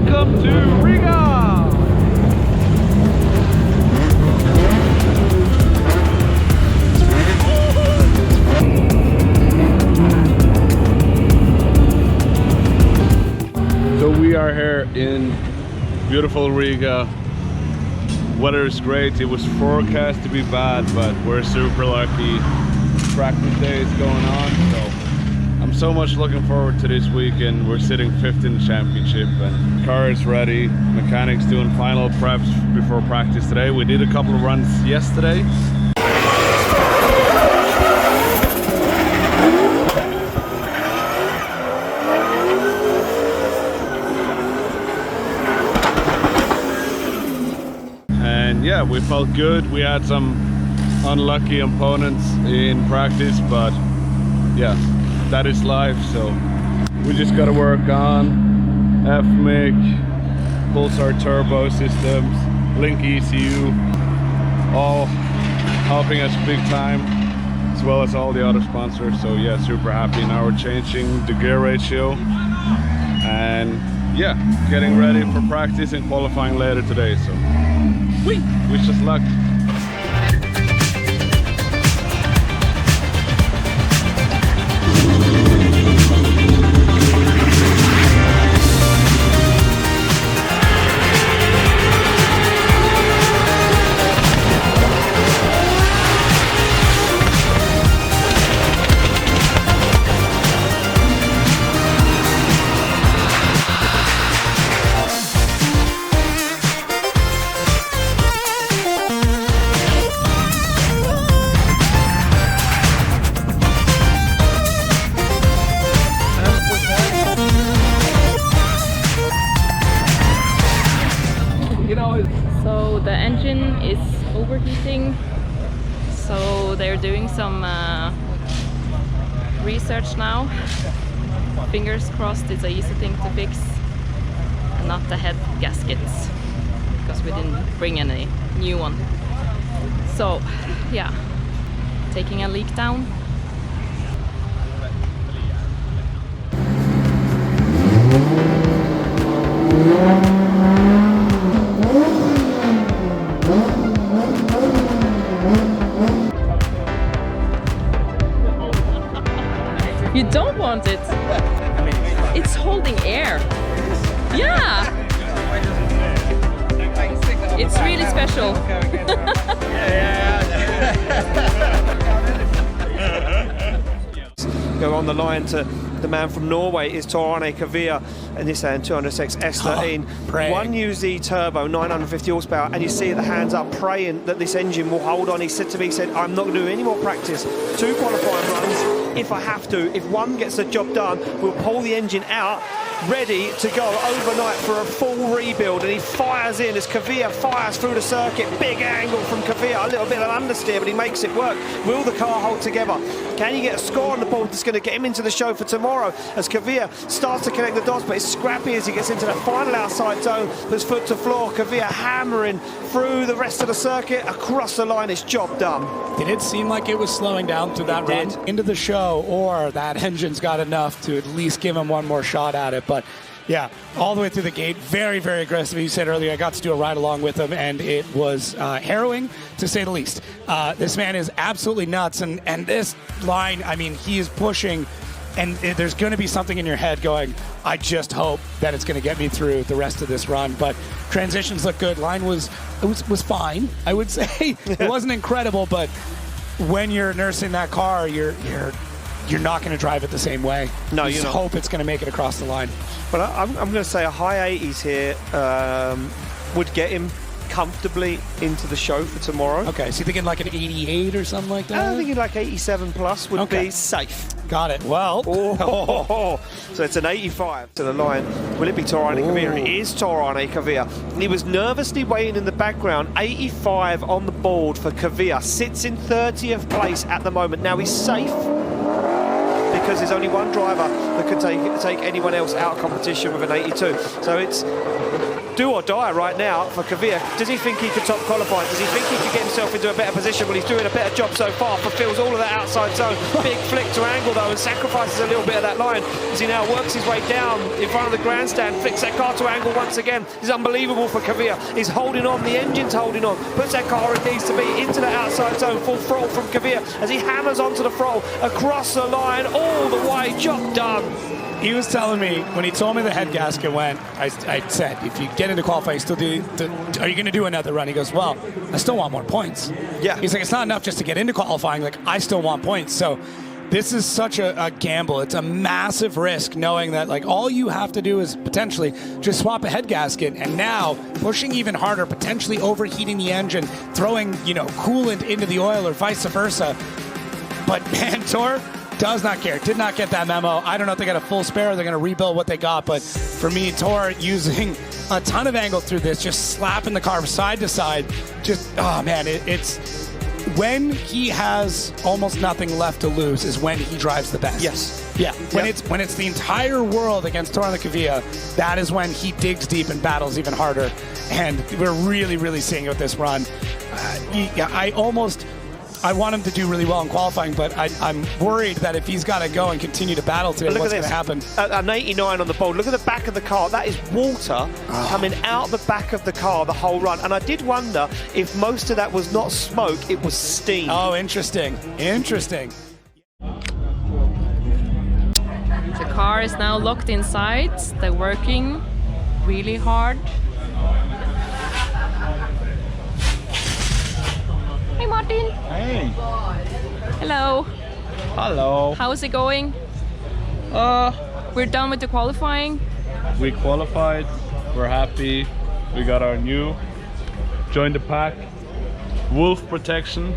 Welcome to Riga! So we are here in beautiful Riga. Weather is great. It was forecast to be bad, but we're super lucky. Practice day is going on, so I'm so much looking forward to this weekend. We're sitting 5th in the championship and car is ready. Mechanics doing final preps before practice today. We did a couple of runs yesterday. And yeah, we felt good. We had some unlucky opponents in practice, but yeah, that is life. So we just got to work on FMIC, Pulsar turbo systems, Link ECU, all helping us big time, as well as all the other sponsors. So yeah, super happy. Now we're changing the gear ratio and yeah, getting ready for practice and qualifying later today. So wish us luck. So the engine is overheating, so they're doing some research now. Fingers crossed it's an easy thing to fix and not the head gaskets, because we didn't bring any new one. So yeah, taking a leak down. You don't want it. It's holding air. Yeah. It's really special. Go on the line to the man from Norway is Torane Kavir and Nissan 206 S13. 1UZ turbo, 950 horsepower, and you see the hands up praying that this engine will hold on. He said to me, he said, I'm not going to do any more practice. 2 qualifying runs if I have to. If one gets the job done, we'll pull the engine out, ready to go overnight for a full rebuild. And he fires in as Kavir fires through the circuit. Big angle from Kavir, a little bit of understeer, but he makes it work. Will the car hold together? Can he get a score on the board that's going to get him into the show for tomorrow as Kavir starts to connect the dots, but it's scrappy as he gets into that final outside zone. There's foot to floor. Kavir hammering through the rest of the circuit. Across the line, it's job done. Did it seem like it was slowing down through that run into the show, or that engine's got enough to at least give him one more shot at it? But yeah, all the way through the gate, very, very aggressive. You said earlier, I got to do a ride along with him, and it was harrowing, to say the least. This man is absolutely nuts, and this line, I mean, he is pushing, and there's going to be something in your head going, I just hope that it's going to get me through the rest of this run. But transitions look good. Line was fine, I would say. It wasn't incredible, but when you're nursing that car, you're not going to drive it the same way. No, you just hope it's going to make it across the line. But I'm going to say a high 80s here would get him comfortably into the show for tomorrow. Okay, so you're thinking like an 88 or something like that? I'm thinking like 87 plus would be safe. Got it. Well. So it's an 85 to the line. Will it be Torane Kavir? It is Torane Kavir. He was nervously waiting in the background. 85 on the board for Kavir. Sits in 30th place at the moment. Now he's safe because there's only one driver that could take anyone else out of competition with an 82. So it's do or die right now for Kvyat. Does he think he could top qualify? Does he think he could get himself into a better position? Well, he's doing a better job so far, fulfills all of that outside zone. Big flick to angle though, and sacrifices a little bit of that line as he now works his way down in front of the grandstand, flicks that car to angle once again. It's unbelievable for Kvyat. He's holding on, the engine's holding on, puts that car where it needs to be, into the outside zone, full throttle from Kvyat as he hammers onto the throttle, across the line, all the way, job done. He was telling me, when he told me the head gasket went, I said, if you get into qualifying, are you going to do another run? He goes, well, I still want more points. Yeah. He's like, it's not enough just to get into qualifying. Like, I still want points. So this is such a gamble. It's a massive risk knowing that, like, all you have to do is potentially just swap a head gasket, and now pushing even harder, potentially overheating the engine, throwing, coolant into the oil or vice versa. But man, Tor does not care. Did not get that memo. I don't know if they got a full spare or they're going to rebuild what they got. But for me, Tor using a ton of angle through this, just slapping the car side to side. Just, oh man, it's when he has almost nothing left to lose is when he drives the best. Yes. Yeah. When it's the entire world against Tor Kvyat, that is when he digs deep and battles even harder. And we're really, really seeing it with this run. I want him to do really well in qualifying, but I'm worried that if he's got to go and continue to battle today, what's going to happen? An 89 on the board. Look at the back of the car. That is water coming out the back of the car the whole run. And I did wonder if most of that was not smoke, it was steam. Oh, interesting. Interesting. The car is now locked inside. They're working really hard. Hey Martin. Hey. Hello. Hello. How's it going? We're done with the qualifying. We qualified. We're happy. We got our new join the pack wolf protection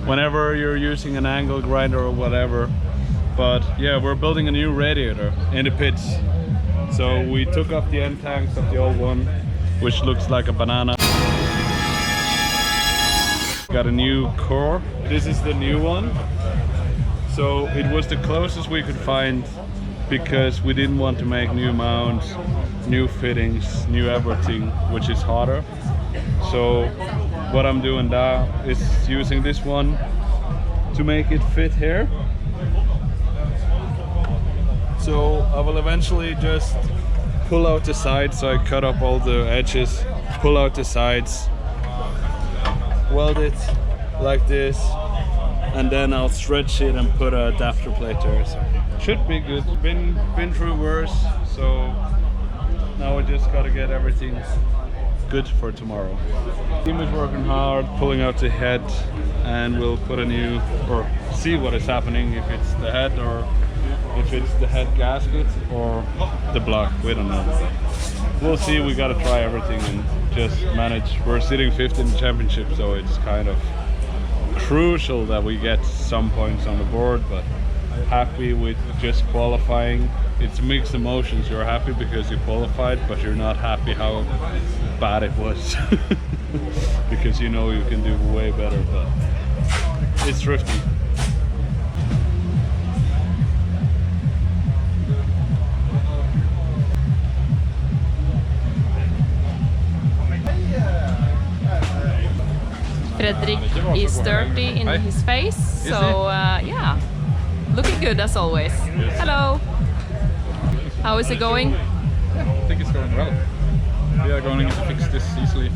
whenever you're using an angle grinder or whatever. But yeah, we're building a new radiator in the pits. So we took off the end tanks of the old one, which looks like a banana. Got a new core. This is the new one. So it was the closest we could find because we didn't want to make new mounts, new fittings, new everything, which is harder. So what I'm doing now is using this one to make it fit here. So I will eventually just pull out the sides. So I cut up all the edges, pull out the sides, weld it like this, and then I'll stretch it and put a adapter plate there. So should be good. Been through worse, so now we just gotta get everything good for tomorrow. Team is working hard, pulling out the head, and we'll put a new, or see what is happening, if it's the head or if it's the head gasket or the block. We don't know. We'll see. We gotta try everything and just manage. We're sitting 5th in the championship, so it's kind of crucial that we get some points on the board, but happy with just qualifying. It's mixed emotions. You're happy because you qualified, but you're not happy how bad it was because you know you can do way better, but it's drifting. Fredrik is dirty in his face, so yeah, looking good as always. Hello. How is it going? I think it's going well. We are going to fix this easily,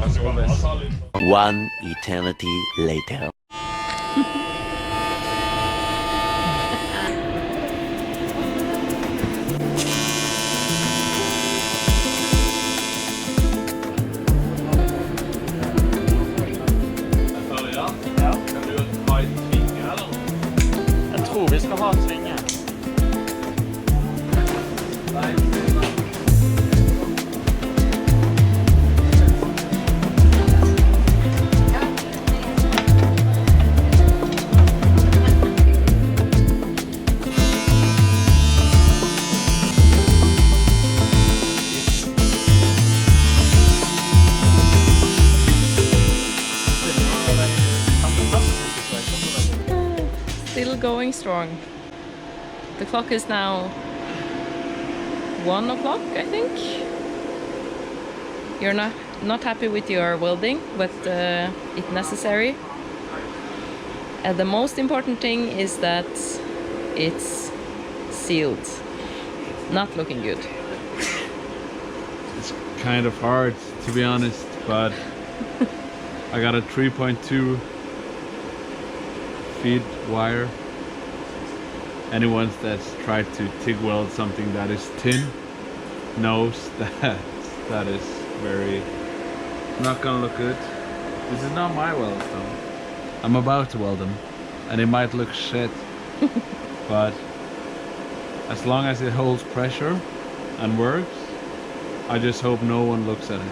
as always. One eternity later. Jeg tror vi skal ha svinge. Still going strong. the clock is now 1 o'clock, I think. You're not happy with your welding, but it's necessary. And the most important thing is that it's sealed. Not looking good. It's kind of hard, to be honest, but I got a 3.2 feet wire. Anyone that's tried to TIG weld something that is thin knows that that is very not gonna look good. This is not my welds though. I'm about to weld them and it might look shit, but as long as it holds pressure and works, I just hope no one looks at it.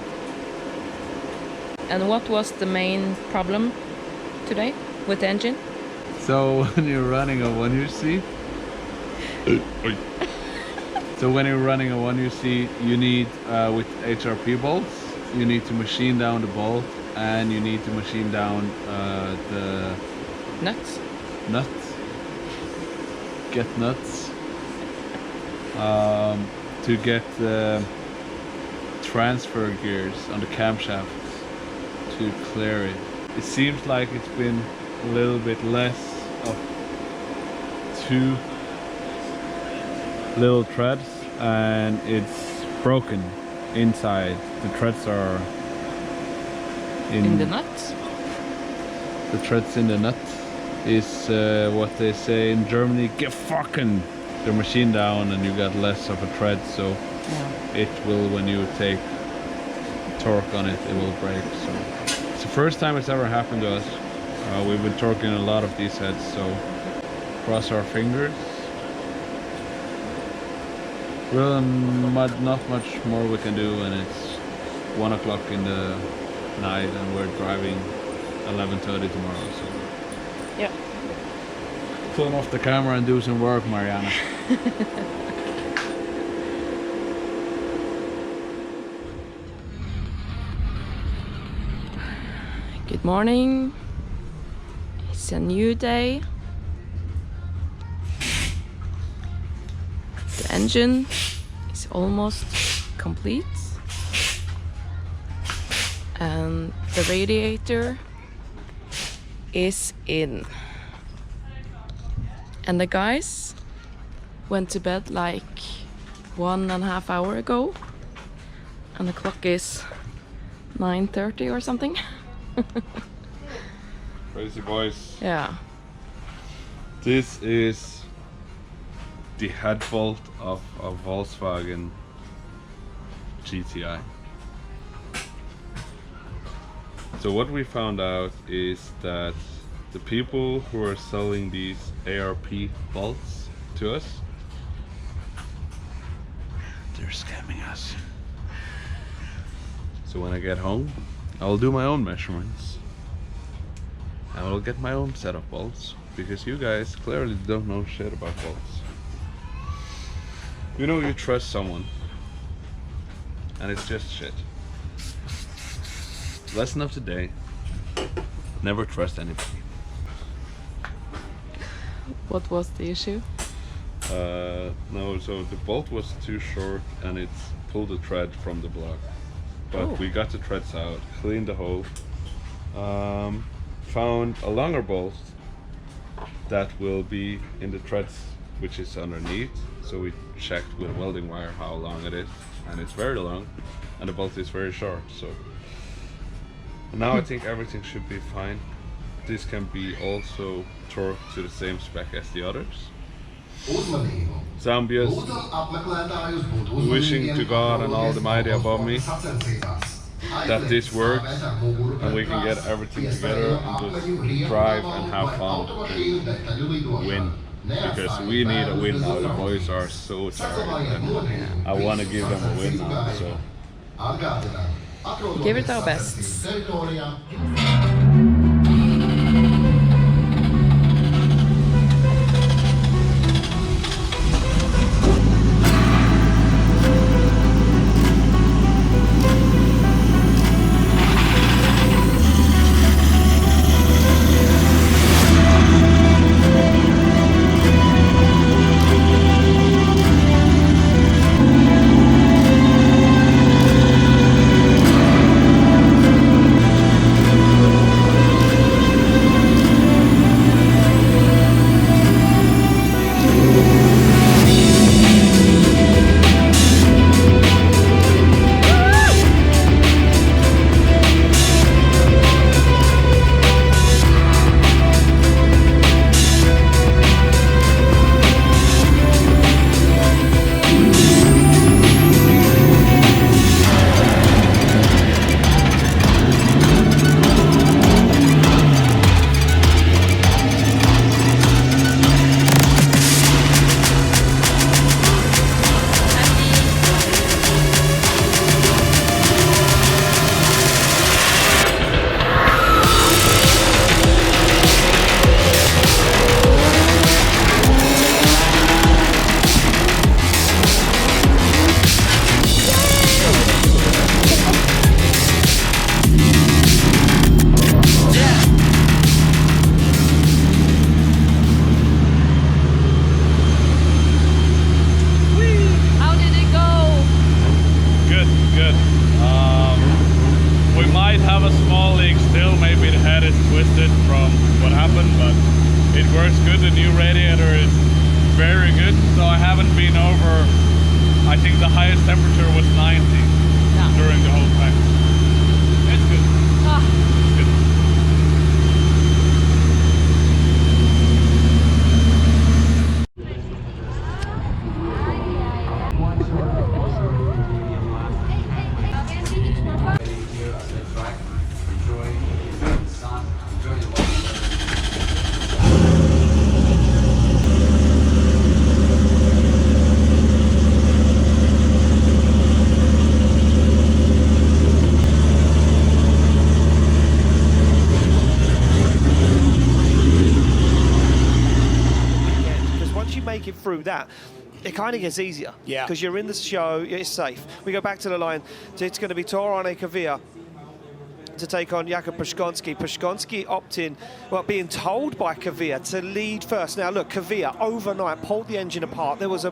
And what was the main problem today with the engine? So when you're running a 1UC, you need with HRP bolts, you need to machine down the bolt and you need to machine down the Nuts? Get nuts to get the transfer gears on the camshaft to clear it. It seems like it's been a little bit less of 2 little threads and it's broken inside. The threads are In the nuts? The threads in the nut is what they say in Germany, gefucken. They're machined down and you got less of a thread, so it will, when you take torque on it, it will break. So it's the first time it's ever happened to us. We've been torquing a lot of these heads, so cross our fingers. Well, not much more we can do, and it's 1 o'clock in the night and we're driving 11:30 tomorrow, so Yeah. turn off the camera and do some work, Mariana. Good morning. It's a new day. The engine is almost complete. And the radiator is in. And the guys went to bed like 1.5 hours ago. And the clock is 9:30 or something. Crazy boys. Yeah. This is the head bolt of a Volkswagen GTI. So what we found out is that the people who are selling these ARP bolts to us, they're scamming us. So when I get home, I'll do my own measurements. I will get my own set of bolts, because you guys clearly don't know shit about bolts. You know, you trust someone and it's just shit. Lesson of the day: never trust anybody. What was the issue? No, so the bolt was too short and it pulled the thread from the block. But we got the threads out, cleaned the hole, found a longer bolt that will be in the threads which is underneath. So we checked with a welding wire how long it is, and it's very long, and the bolt is very short. So now I think everything should be fine. This can be also torqued to the same spec as the others. So I'm just wishing to God and all the mighty above me that this works and we can get everything together and just drive and have fun and win. Because we need a win now. The boys are so tired and I want to give them a win now. So Give it our best. might have a small leak still. Maybe the head is twisted from what happened, but it works good. The new radiator is very good. So I haven't been over, I think the highest temperature was 90 during the whole time. It's good. It's good. Make it through that, it kind of gets easier. Yeah. Because you're in the show, it's safe. We go back to the line. It's going to be Torane Kavir to take on Jakub Pszczonski. Pszczonski opting, well, being told by Kavir to lead first. Now look, Kavir overnight pulled the engine apart. There was a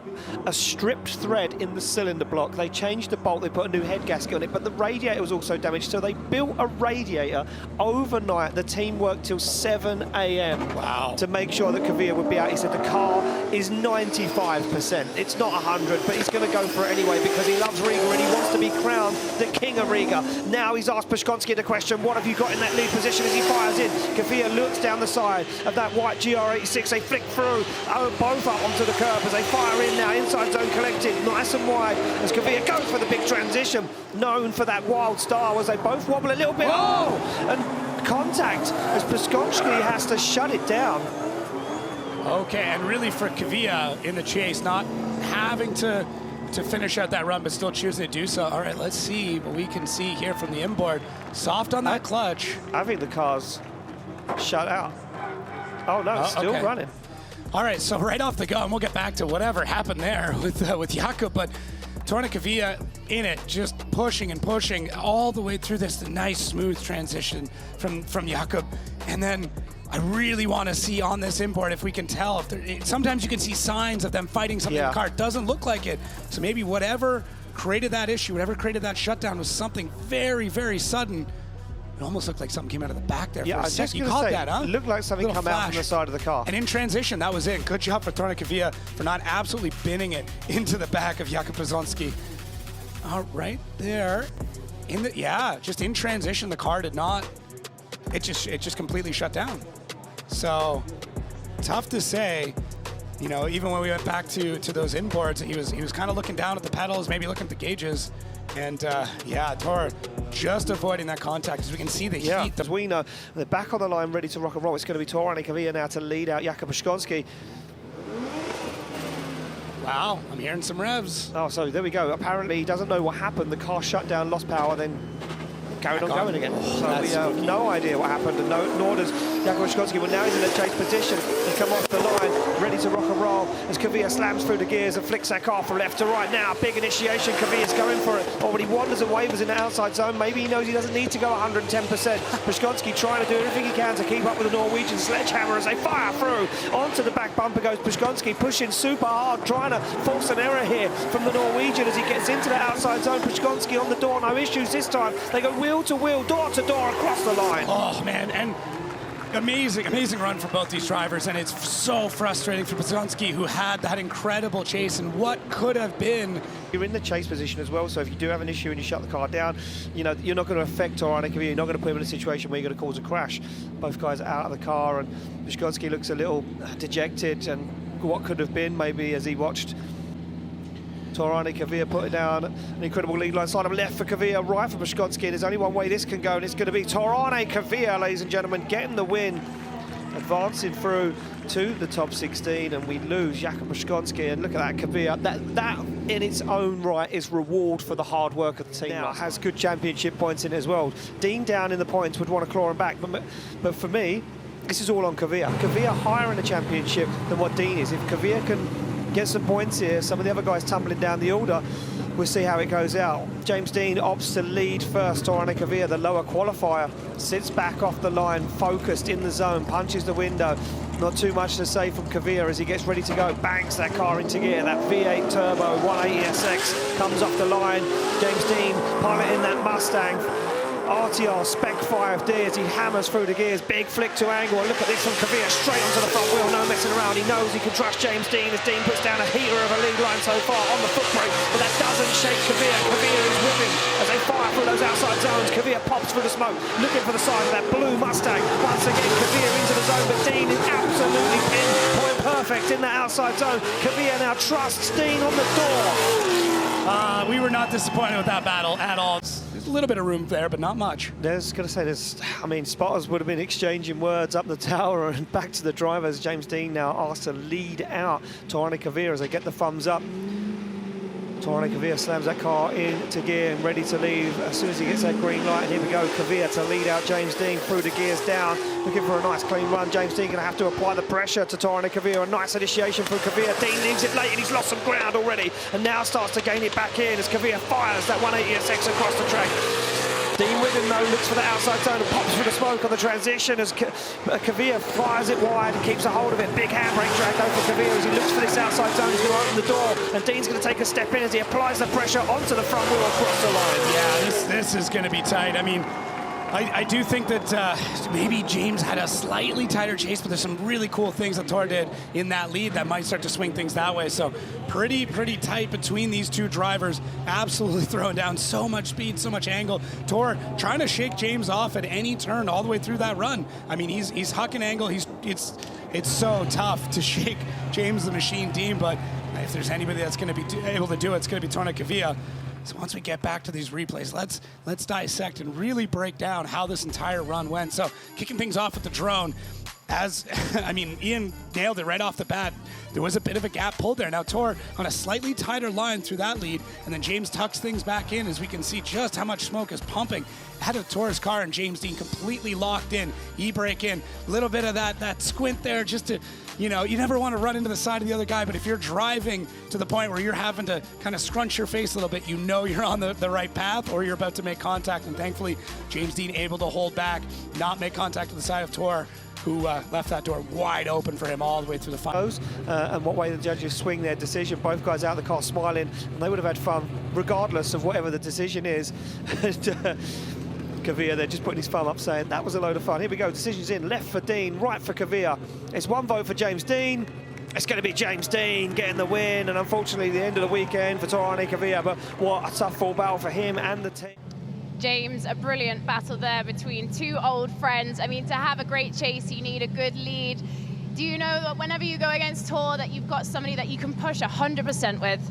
stripped thread in the cylinder block. They changed the bolt, they put a new head gasket on it, but the radiator was also damaged, so they built a radiator overnight. The team worked till 7 a.m. Wow. to make sure that Kavir would be out. He said the car is 95%. It's not 100, but he's going to go for it anyway because he loves Riga and he wants to be crowned the king of Riga. Now he's asked Pszczonski the question, what have you got in that lead position as he fires in? Kavir looks down the side of that white GR86. They flick through, both up onto the curb as they fire in now. Inside zone collected, nice and wide as Kavir goes for the big transition. Known for that wild style as they both wobble a little bit. Oh! And contact as Pszczonski has to shut it down. Okay, and really for Kavir in the chase, not having to finish out that run, but still choosing to do so. All right, let's see what we can see here from the inboard. Soft on that clutch. I think the car's shut out. Oh no, it's still running. All right, so right off the gun, we'll get back to whatever happened there with Jakub, but Torane Kavir in it, just pushing and pushing all the way through this nice smooth transition from Jakub. And then I really want to see on this import if we can tell. Sometimes you can see signs of them fighting something in the car. It doesn't look like it. So maybe whatever created that issue, whatever created that shutdown was something very, very sudden. It almost looked like something came out of the back there for a second. You caught that, huh? It looked like something came out from the side of the car. And in transition, that was it. Good job for Torane Kavir for not absolutely binning it into the back of Jakub Pszczonski. Right there. Just in transition, the car did not. It just completely shut down. So tough to say, you know, even when we went back to those inboards, he was kind of looking down at the pedals, maybe looking at the gauges, and Tor just avoiding that contact as we can see the heat. As we know, they're back on the line, ready to rock and roll. It's going to be Torane Kavir now to lead out Jakub Pszczonski. Wow, I'm hearing some revs. Oh, so there we go. Apparently he doesn't know what happened. The car shut down, lost power, then carried on going again. So we have no idea what happened, and nor does Jakub Pszczonski. Well, now he's in a chase position. He come off the line, ready to rock and roll as Kavir slams through the gears and flicks that car from left to right. Now, big initiation. Kavir's going for it. Oh, but he wanders and wavers in the outside zone. Maybe he knows he doesn't need to go 110%. Pszczonski trying to do everything he can to keep up with the Norwegian sledgehammer as they fire through. Onto the back bumper goes Pszczonski, pushing super hard, trying to force an error here from the Norwegian as he gets into the outside zone. Pszczonski on the door, no issues this time. They go wheel to wheel, door to door across the line. Oh, man, and amazing run for both these drivers, and it's so frustrating for Pszczonski, who had that incredible chase and what could have been. You're in the chase position as well, so if you do have an issue and you shut the car down, you know, you're not going to affect Torane Kavir. You're not going to put him in a situation where you're going to cause a crash. Both guys are out of the car, and Pszczonski looks a little dejected, and what could have been, maybe, as he watched Torane Kavir put it down. An incredible lead line side of left for Kavir, right for Pszczonski. There's only one way this can go, and it's going to be Torane Kavir, ladies and gentlemen, getting the win, advancing through to the top 16, and we lose Jakub Pszczonski. And look at that, Kavir. That in its own right is reward for the hard work of the team. Now has good championship points in it as well. Dean down in the points would want to claw him back, but for me, this is all on Kavir. Kavir higher in the championship than what Dean is. If Kavir can get some points here, some of the other guys tumbling down the order, we'll see how it goes out. James Dean opts to lead first. Torane Kavir, the lower qualifier, sits back off the line, focused in the zone, punches the window. Not too much to say from Kavir as he gets ready to go, banks that car into gear. That V8 turbo 180 SX comes off the line. James Dean piloting that Mustang. RTR Spec 5D as he hammers through the gears. Big flick to angle. And look at this from Kvyat, straight onto the front wheel, no messing around. He knows he can trust James Dean as Dean puts down a heater of a lead line so far on the foot brake, but that doesn't shake Kvyat. Kvyat is whipping as they fire through those outside zones. Kvyat pops through the smoke, looking for the side of that blue Mustang. Once again, Kvyat into the zone, but Dean is absolutely pinned. Point perfect in that outside zone. Kvyat now trusts Dean on the door. We were not disappointed with that battle at all. There's a little bit of room there, but not much. I mean, spotters would have been exchanging words up the tower and back to the drivers. James Dean now asked to lead out Taurani Kvyat as they get the thumbs up. Taurani Kvyat slams that car into gear and ready to leave as soon as he gets that green light. And here we go, Kvyat to lead out James Dean through the gears down, looking for a nice clean run. James Dean going to have to apply the pressure to Taurani Kvyat. A nice initiation from Kvyat. Dean leaves it late and he's lost some ground already, and now starts to gain it back in as Kvyat fires that 180SX across the track. Dean Wiggin, though, looks for the outside zone and pops through the smoke on the transition as Kvyat fires it wide and keeps a hold of it. Big handbrake drag though for Kvyat as he looks for this outside zone. He's going to open the door, and Dean's going to take a step in as he applies the pressure onto the front wheel across the line. Yeah, this is going to be tight. I mean, I do think that maybe James had a slightly tighter chase, but there's some really cool things that Tor did in that lead that might start to swing things that way. So pretty tight between these two drivers, absolutely throwing down so much speed, so much angle. Tor trying to shake James off at any turn all the way through that run. I mean, he's hucking angle. It's so tough to shake James the Machine Dean, but if there's anybody that's going to be able to do it, it's going to be Taurani Kvyat. So once we get back to these replays, let's dissect and really break down how this entire run went. So kicking things off with the drone, Ian nailed it right off the bat. There was a bit of a gap pulled there. Now Tor on a slightly tighter line through that lead, and then James tucks things back in as we can see just how much smoke is pumping out of Tor's car, and James Dean completely locked in. E-brake in, a little bit of that squint there just to, you never want to run into the side of the other guy, but if you're driving to the point where you're having to kind of scrunch your face a little bit, you're on the right path or you're about to make contact, and thankfully James Dean able to hold back, not make contact with the side of Tor, who left that door wide open for him all the way through the finals. And what way the judges swing their decision. Both guys out of the car smiling, and they would have had fun regardless of whatever the decision is. Kvyat, they're just putting his thumb up saying that was a load of fun. Here we go, decisions in, left for Dean, right for Kvyat. It's one vote for James Dean. It's going to be James Dean getting the win, and unfortunately the end of the weekend for Taurani Kvyat, but what a tough full battle for him and the team. James, a brilliant battle there between two old friends. I mean, to have a great chase, you need a good lead. Do you know that whenever you go against Tor that you've got somebody that you can push 100% with?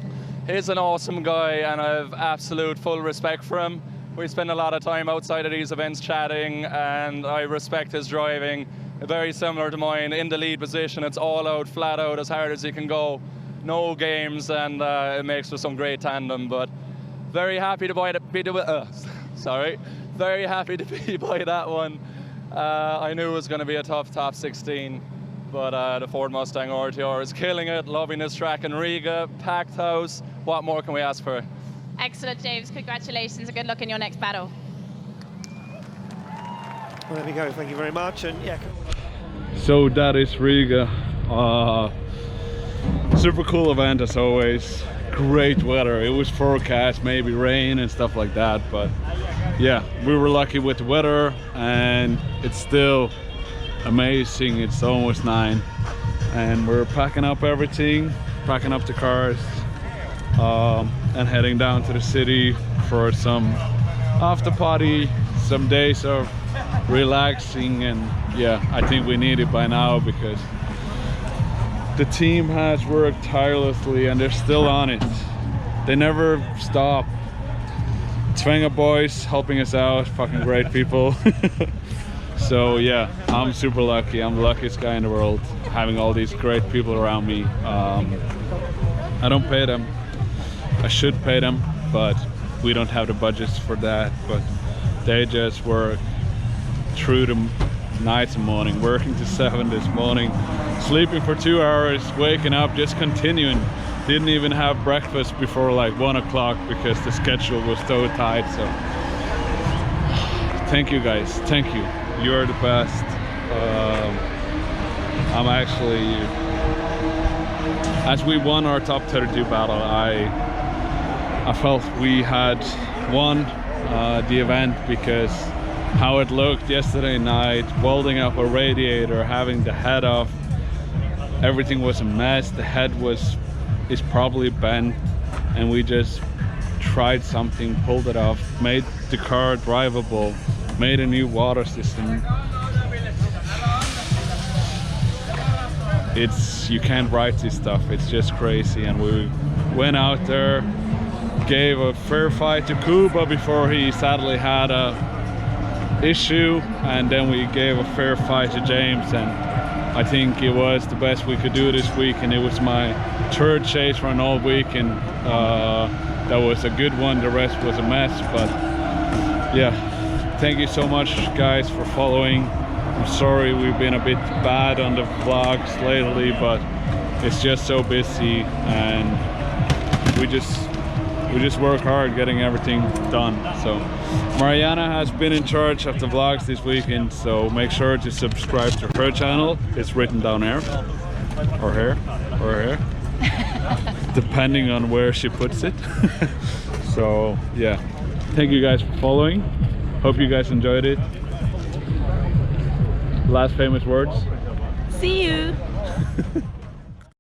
He's an awesome guy, and I have absolute full respect for him. We spend a lot of time outside of these events chatting, and I respect his driving. Very similar to mine, in the lead position. It's all out, flat out, as hard as he can go. No games, and it makes for some great tandem, but very happy to very happy to be by that one. I knew it was going to be a tough top 16, but the Ford Mustang RTR is killing it, loving this track in Riga, packed house. What more can we ask for? Excellent, James. Congratulations and good luck in your next battle. Well, there we go. Thank you very much. And yeah. So that is Riga. Super cool event as always. Great weather. It was forecast, maybe rain and stuff like that, but yeah, we were lucky with the weather, and it's still amazing. It's almost 9, and we're packing up everything, packing up the cars, and heading down to the city for some after party, some days of relaxing. And yeah, I think we need it by now because the team has worked tirelessly and they're still on it. They never stop. Tvenga boys helping us out, fucking great people. So yeah, I'm super lucky. I'm the luckiest guy in the world, having all these great people around me. I don't pay them. I should pay them, but we don't have the budgets for that. But they just work through the night and morning, working to 7 this morning, sleeping for 2 hours, waking up, just continuing. Didn't even have breakfast before like 1 o'clock because the schedule was so tight. So thank you guys, thank you. You're the best. I'm actually, as we won our top 32 battle, I felt we had won the event, because how it looked yesterday night, welding up a radiator, having the head off, everything was a mess. The head is probably bent, and we just tried something, pulled it off, made the car drivable, made a new water system. You can't write this stuff, it's just crazy. And we went out there, gave a fair fight to Kuba before he sadly had a issue, and then we gave a fair fight to James, and I think it was the best we could do this week. And it was my third chase run all week, and that was a good one. The rest was a mess, but yeah, thank you so much guys for following. I'm sorry we've been a bit bad on the vlogs lately, but it's just so busy, and we just work hard getting everything done. So Mariana has been in charge of the vlogs this weekend, so make sure to subscribe to her channel. It's written down here, or here, or here, depending on where she puts it. So yeah, thank you guys for following. Hope you guys enjoyed it. Last famous words. See you.